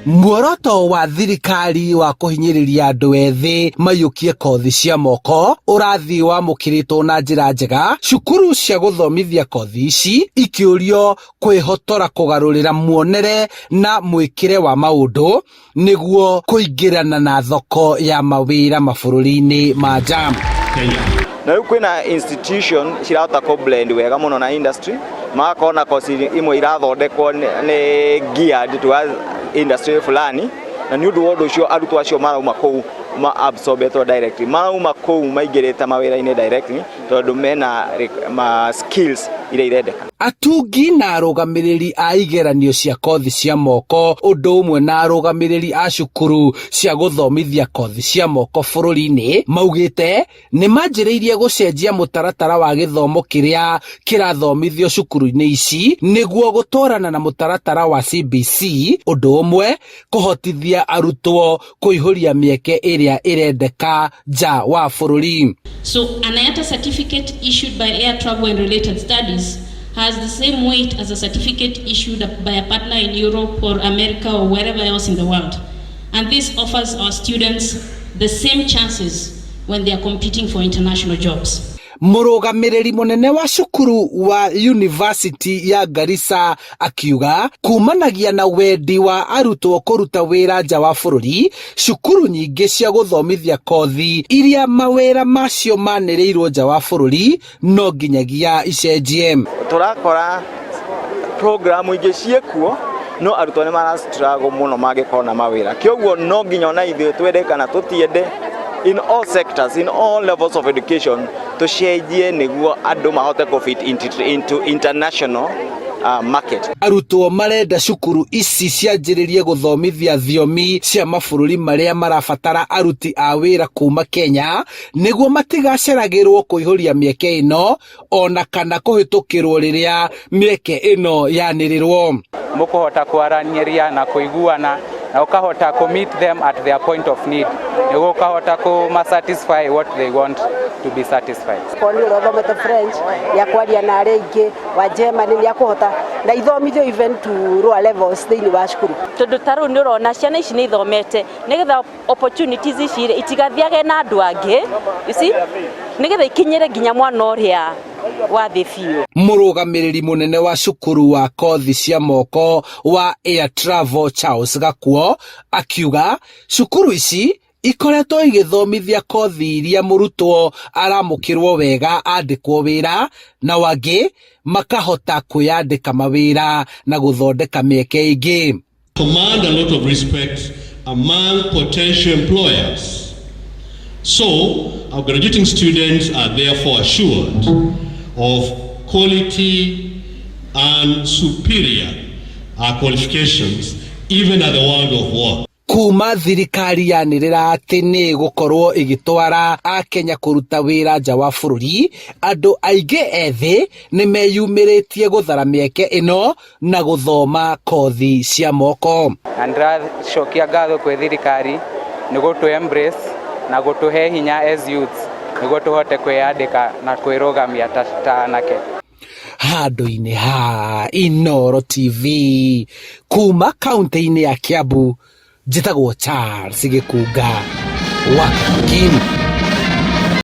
Muoroto wa thirikari wa kũhinyĩrĩria andũ ethĩ maiyũkie kothi cia moko ũrathi wamũkĩrĩtwo na njĩra njega, cukuru cia gũthomithia kothi ici ikĩũrio kwĩhotora kũgarũrĩra muonere na mwĩkĩre wa maũndũ nĩguo kũingĩrana na thoko ya mawĩra mabũrũri-inĩ ma nja. Na rĩu kwĩna institution cirahota blend wega mũno na industry, makona kozi imwe irathondekwo nĩ geared towards industry fulani, na nĩ ũndũ wa ũndũ ũcio arutwo acio marauma kũu absorbetwo directly, marauma kũu maingĩrĩte mawĩra-inĩ directly tondũ mena skills iria irendeka. Atungi na arũgamĩrĩri a igeranio cia kothi cia moko ũndũ ũmwe na arũgamĩrĩri a cukuru cia gũthomithia kothi cia moko bũrũri-inĩ maugĩte nĩ manjĩrĩirie gũcenjia mũtaratara wa gĩthomo kĩrĩa kĩrathomithio cukuru-inĩ ici nĩguo gũtwarana na mũtaratara wa CBC, ũndũ ũmwe kũhotithia arutwo kũihũria mĩeke ĩrĩa ĩrendeka nja wa bũrũri. So an IATA certificate issued by Air Travel and Related Studies has the same weight as a certificate issued by a partner in Europe or America or wherever else in the world. And this offers our students the same chances when they are competing for international jobs. Mũrũgamĩrĩri mũnene wa cukuru wa University ya Garissa akiuga kumanagia na wendi wa arutwo kũruta wĩra nja wa bũrũri, cukuru nyingĩ cia gũthomithia kothi iria mawĩra macio manĩrĩirwo nja wa bũrũri no nginyagia icenjie. Tũrakora program ingĩ ciekuo no arutwo nĩ marastruggle mũno mangĩkorwo na mawĩra, kĩoguo no nginya ona ithuĩ twende kana tũtiende in all sectors, in all levels of education, tucenjie nĩguo andũ mahote fit into international market. Arutwo marenda cukuru ici cianjĩrĩrie gũthomithia thiomi cia mabũrũri marĩa marabatara aruti a wĩra kuma Kenya nĩguo matigaceragĩrwo kũihũria mĩeke ĩno ona kana kũhĩtũkĩrwo rĩrĩa mĩeke ĩno yanĩrĩrwo. Mũkũhota kwaranĩria na kũiguana na ukahota to meet them at their point of need, nĩguo ukahota to satisfy what they want to be satisfied. Koni ũthomete French ya kwaria na arĩa ingĩ wa German nĩ akũhota na ithomithio even to lower levels thĩinĩ wa cukuru. Tondũ tarũ nĩ ũrona ciana ici nĩ ithomete nĩgetha opportunities ici itigathiage na andũ angĩ, you see, nĩgetha ikinyĩre nginya mwana ũrĩa wa thĩ biũ. Mũrũgamĩrĩri mũnene wa cukuru wa kothi cia moko wa Air Travel Charles Gakuo akiuga cukuru ici ikoretwo igĩthomithia kothi iria mũrutwo aramũkĩrwo wega andĩkwo wĩra na wangĩ makahota kwĩyandĩka mawĩra na gũthondeka mĩeke ĩngĩ. Command a lot of respect among potential employers. So our graduating students are therefore assured of quality and superior qualifications even at the world of work. Kuma thirikari yanĩrĩra atĩ nĩ gũkorwo ĩgĩtwara Akenya kũruta wĩra nja wa bũrũri, andũ aingĩ ethĩ nĩ meyumĩrĩtie gũthara mĩeke ĩno na gũthoma kothi cia moko. Ndĩracokia ngatho kwĩ thirikari nĩ gũtũ embrace na gũtũhe hinya as youths nĩguo tũhote kwĩyandĩka na kwĩrũgamia ta anake. Handũ-inĩ ha Inooro TV kuma kaunti-inĩ ya Kiambu, njĩtagwo Charles Gĩkunga wa Kim.